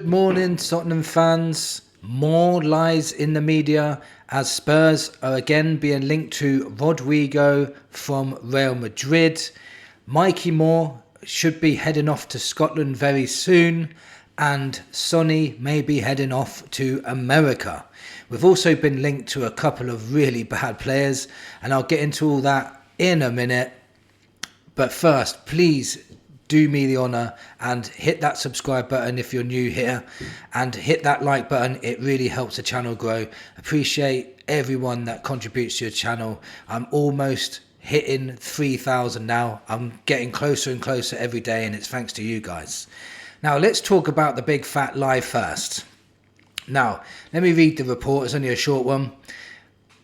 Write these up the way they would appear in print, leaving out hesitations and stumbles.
morning, Tottenham fans. More lies in the media as Spurs are again being linked to Rodrigo from Real Madrid. Mikey Moore should be heading off to Scotland very soon, and Sonny may be heading off to America. We've also been linked to a couple of really bad players, and I'll get into all that in a minute. But first, please do me the honour and hit that subscribe button if you're new here, and hit that like button. It really helps the channel grow. Appreciate everyone that contributes to your channel. I'm almost hitting 3,000 now. I'm getting closer and closer every day, and it's thanks to you guys. Now let's talk about the big fat lie first. Now let me read the report. It's only a short one.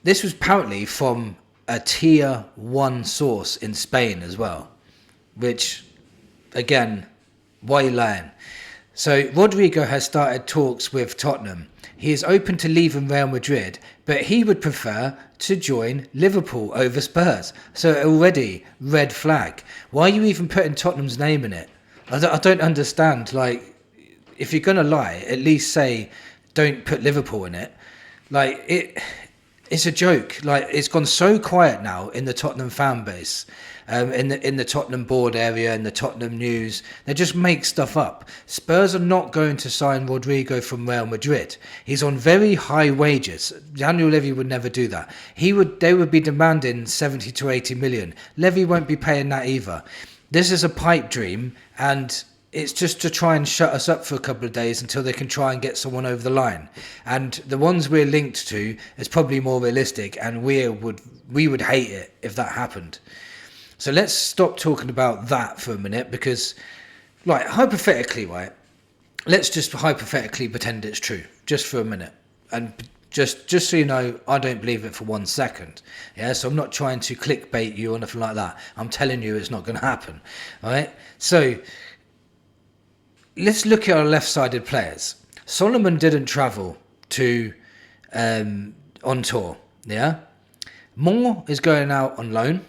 This was apparently from a tier 1 source in Spain as well, which, again, why are you lying? So Rodrigo has started talks with Tottenham. He is open to leaving Real Madrid, but he would prefer to join Liverpool over Spurs. So already, red flag. Why are you even putting Tottenham's name in it? I don't understand. Like, if you're going to lie, at least say, don't put Liverpool in it. Like, it's a joke. Like, it's gone so quiet now in the Tottenham fan base, in the Tottenham board area, in the Tottenham news. They just make stuff up. Spurs are not going to sign Rodrigo from Real Madrid. He's on very high wages. Daniel Levy would never do that. They would be demanding 70 to 80 million. Levy won't be paying that either. This is a pipe dream, and it's just to try and shut us up for a couple of days until they can try and get someone over the line. And the ones we're linked to is probably more realistic, and we would hate it if that happened. So let's stop talking about that for a minute, because, like, hypothetically, right? Let's just hypothetically pretend it's true, just for a minute. And just so you know, I don't believe it for 1 second. Yeah, so I'm not trying to clickbait you or nothing like that. I'm telling you it's not going to happen. All right? So let's look at our left-sided players. Solomon didn't travel to on tour. Yeah, Moore is going out on loan.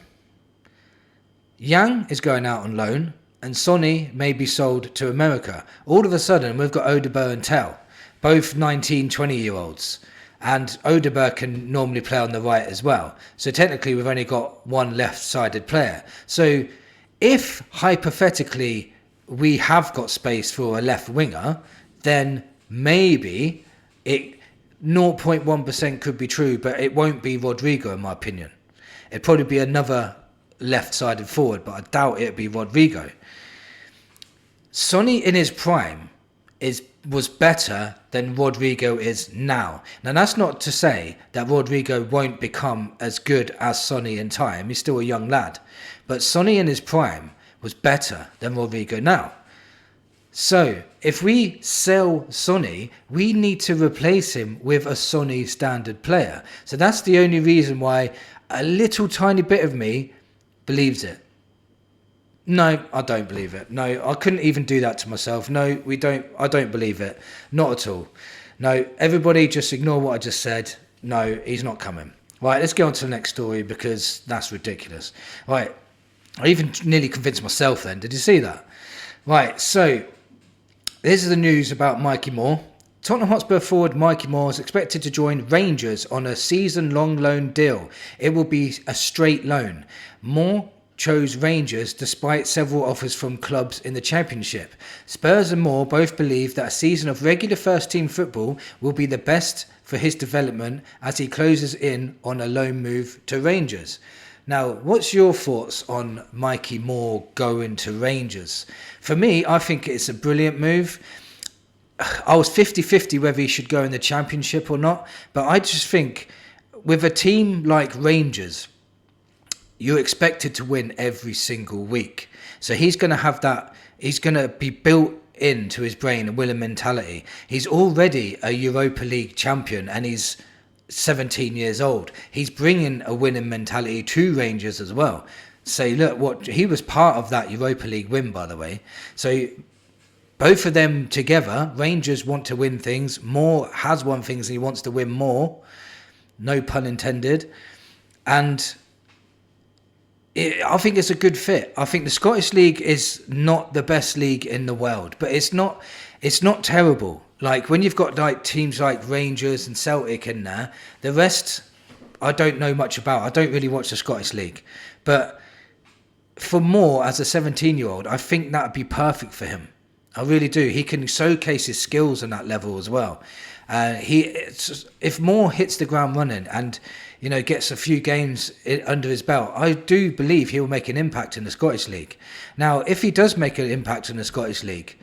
Yang is going out on loan, and Sonny may be sold to America. All of a sudden, we've got RODRYGO and Tell, both 19, 20-year-olds. And RODRYGO can normally play on the right as well. So technically, we've only got one left-sided player. So if, hypothetically, we have got space for a left winger, then maybe it 0.1% could be true, but it won't be Rodrigo, in my opinion. It'd probably be another left-sided forward, but I doubt it'd be Rodrigo. Sonny in his prime was better than Rodrigo is now. Now that's not to say that Rodrigo won't become as good as Sonny in time. He's still a young lad, but Sonny in his prime was better than Rodrigo now. So if we sell Sonny, we need to replace him with a Sonny standard player. So that's the only reason why a little tiny bit of me believes it. No, I don't believe it. No, I couldn't even do that to myself. No, I don't believe it. Not at all. No, everybody just ignore what I just said. No, he's not coming. Right, let's get on to the next story, because that's ridiculous. Right, I even nearly convinced myself then. Did you see that? Right, so this is the news about Mikey Moore. Tottenham Hotspur forward Mikey Moore is expected to join Rangers on a season-long loan deal. It will be a straight loan. Moore chose Rangers despite several offers from clubs in the Championship. Spurs and Moore both believe that a season of regular first-team football will be the best for his development as he closes in on a loan move to Rangers. Now, what's your thoughts on Mikey Moore going to Rangers? For me, I think it's a brilliant move. I was 50-50 whether he should go in the Championship or not, but I just think with a team like Rangers, you're expected to win every single week. So he's going to have that, he's going to be built into his brain a winning mentality. He's already a Europa League champion, and he's 17 years old. He's bringing a winning mentality to Rangers as well. Say, look, he was part of that Europa League win, by the way. So both of them together, Rangers want to win things. Moore has won things and he wants to win more. No pun intended. And I think it's a good fit. I think the Scottish League is not the best league in the world, but it's not terrible. Like when you've got like teams like Rangers and Celtic in there, the rest I don't know much about. I don't really watch the Scottish League, but for Moore as a 17-year-old, I think that would be perfect for him. I really do. He can showcase his skills on that level as well. If Moore hits the ground running and gets a few games under his belt, I do believe he'll make an impact in the Scottish League. Now, if he does make an impact in the Scottish League,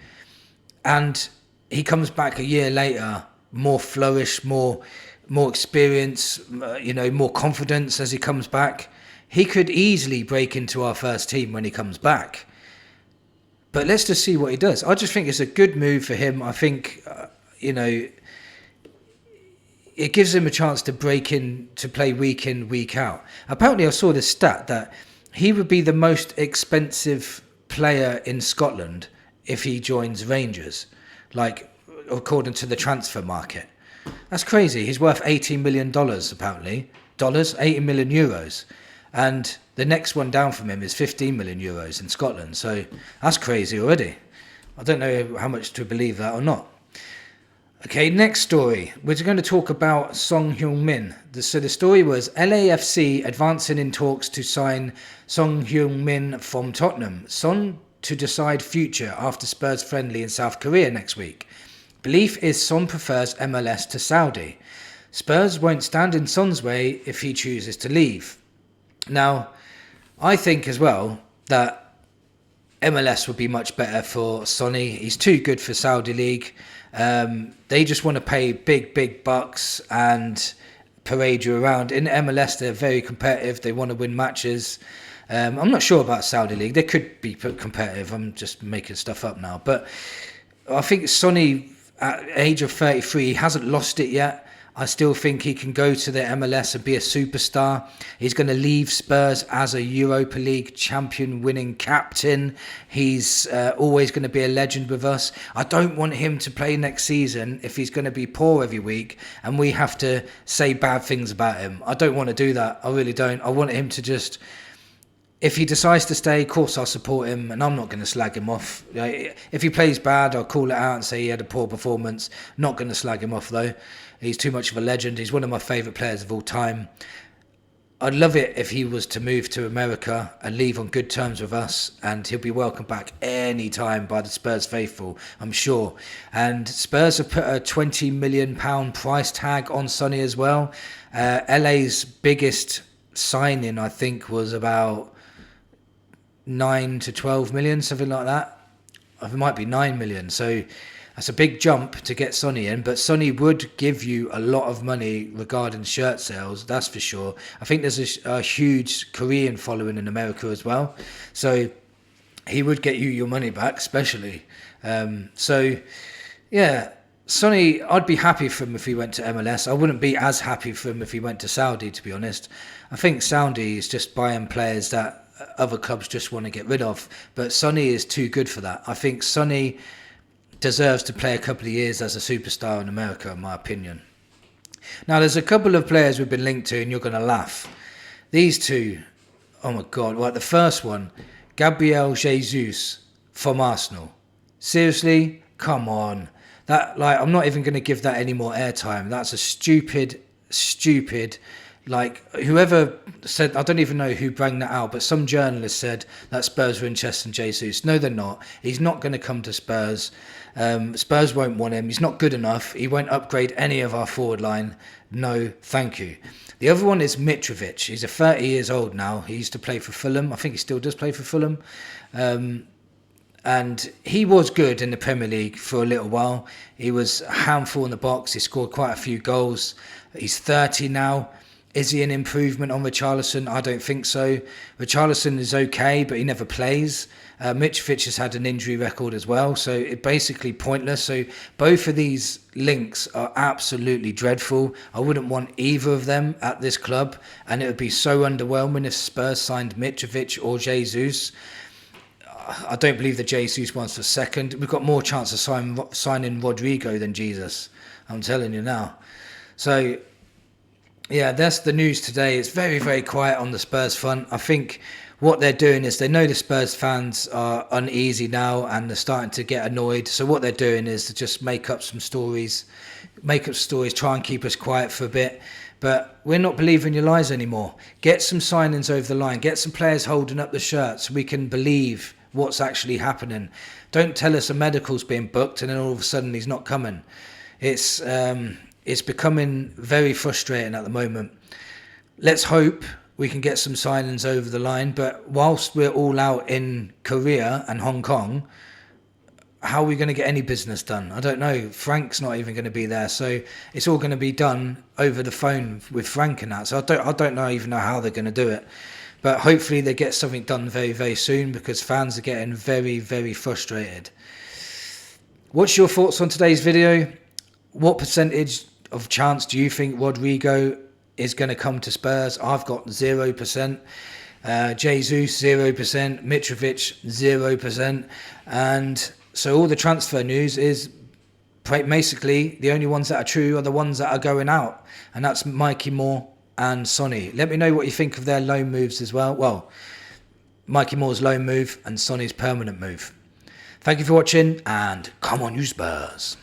and he comes back a year later, more flourish, more experience, more confidence as he comes back, he could easily break into our first team when he comes back. But let's just see what he does. I just think it's a good move for him. I think, it gives him a chance to break in, to play week in, week out. Apparently, I saw this stat that he would be the most expensive player in Scotland if he joins Rangers, like according to the transfer market. That's crazy. He's worth $18 million, apparently. Dollars, 80 million euros. And the next one down from him is 15 million euros in Scotland. So that's crazy already. I don't know how much to believe that or not. Okay, next story. We're going to talk about Heung-min. So the story was LAFC advancing in talks to sign Heung-min from Tottenham. Son to decide future after Spurs friendly in South Korea next week. Belief is Son prefers MLS to Saudi. Spurs won't stand in Son's way if he chooses to leave. Now, I think as well that MLS would be much better for Sonny. He's too good for Saudi League. They just want to pay big bucks and parade you around. In MLS, they're very competitive. They want to win matches. I'm not sure about Saudi League. They could be competitive. I'm just making stuff up now. But I think Sonny, at the age of 33, he hasn't lost it yet. I still think he can go to the MLS and be a superstar. He's going to leave Spurs as a Europa League champion winning captain. He's always going to be a legend with us. I don't want him to play next season if he's going to be poor every week and we have to say bad things about him. I don't want to do that. I really don't. I want him to just... If he decides to stay, of course I'll support him and I'm not going to slag him off. If he plays bad, I'll call it out and say he had a poor performance. Not going to slag him off though. He's too much of a legend. He's one of my favourite players of all time. I'd love it if he was to move to America and leave on good terms with us, and he'll be welcomed back any time by the Spurs faithful, I'm sure. And Spurs have put a £20 million price tag on Sonny as well. LA's biggest signing, I think, was about 9 to 12 million, something like that. It might be 9 million. So that's a big jump to get Sonny in, but Sonny would give you a lot of money regarding shirt sales, that's for sure. I think there's a huge Korean following in America as well, so he would get you your money back, especially. So, yeah, Sonny, I'd be happy for him if he went to MLS. I wouldn't be as happy for him if he went to Saudi, to be honest. I think Saudi is just buying players that other clubs just want to get rid of, but Sonny is too good for that. I think Sonny deserves to play a couple of years as a superstar in America, in my opinion. Now, there's a couple of players we've been linked to, and you're going to laugh. These two, oh my God, right, the first one, Gabriel Jesus from Arsenal. Seriously? Come on. That, like, I'm not even going to give that any more airtime. That's a stupid, like, whoever said, I don't even know who brought that out, but some journalist said that Spurs were interested in Jesus. No, they're not. He's not going to come to Spurs. Spurs won't want him. He's not good enough. He won't upgrade any of our forward line. No, thank you. The other one is Mitrovic. He's 30 years old now. He used to play for Fulham. I think he still does play for Fulham. And he was good in the Premier League for a little while. He was a handful in the box. He scored quite a few goals. He's 30 now. Is he an improvement on Richarlison? I don't think so. Richarlison is okay, but he never plays. Mitrovic has had an injury record as well, so it's basically pointless. So both of these links are absolutely dreadful. I wouldn't want either of them at this club, and it would be so underwhelming if Spurs signed Mitrovic or Jesus. I don't believe the Jesus one's for second. We've got more chance of signing Rodrigo than Jesus. I'm telling you now. So, yeah, that's the news today. It's very, very quiet on the Spurs front. I think what they're doing is they know the Spurs fans are uneasy now and they're starting to get annoyed. So what they're doing is to just make up stories, try and keep us quiet for a bit. But we're not believing your lies anymore. Get some signings over the line. Get some players holding up the shirts so we can believe what's actually happening. Don't tell us a medical's being booked and then all of a sudden he's not coming. It's becoming very frustrating at the moment. Let's hope we can get some signings over the line. But whilst we're all out in Korea and Hong Kong, how are we going to get any business done? I don't know. Frank's not even going to be there. So it's all going to be done over the phone with Frank and that. So I don't even know how they're going to do it. But hopefully they get something done very, very soon because fans are getting very, very frustrated. What's your thoughts on today's video? What percentage of chance do you think Rodrigo is going to come to Spurs? I've got 0%. Jesus 0%. Mitrovic 0%. And so all the transfer news is basically the only ones that are true are the ones that are going out. And that's Mikey Moore and Sonny. Let me know what you think of their loan moves as well. Well, Mikey Moore's loan move and Sonny's permanent move. Thank you for watching and come on you Spurs.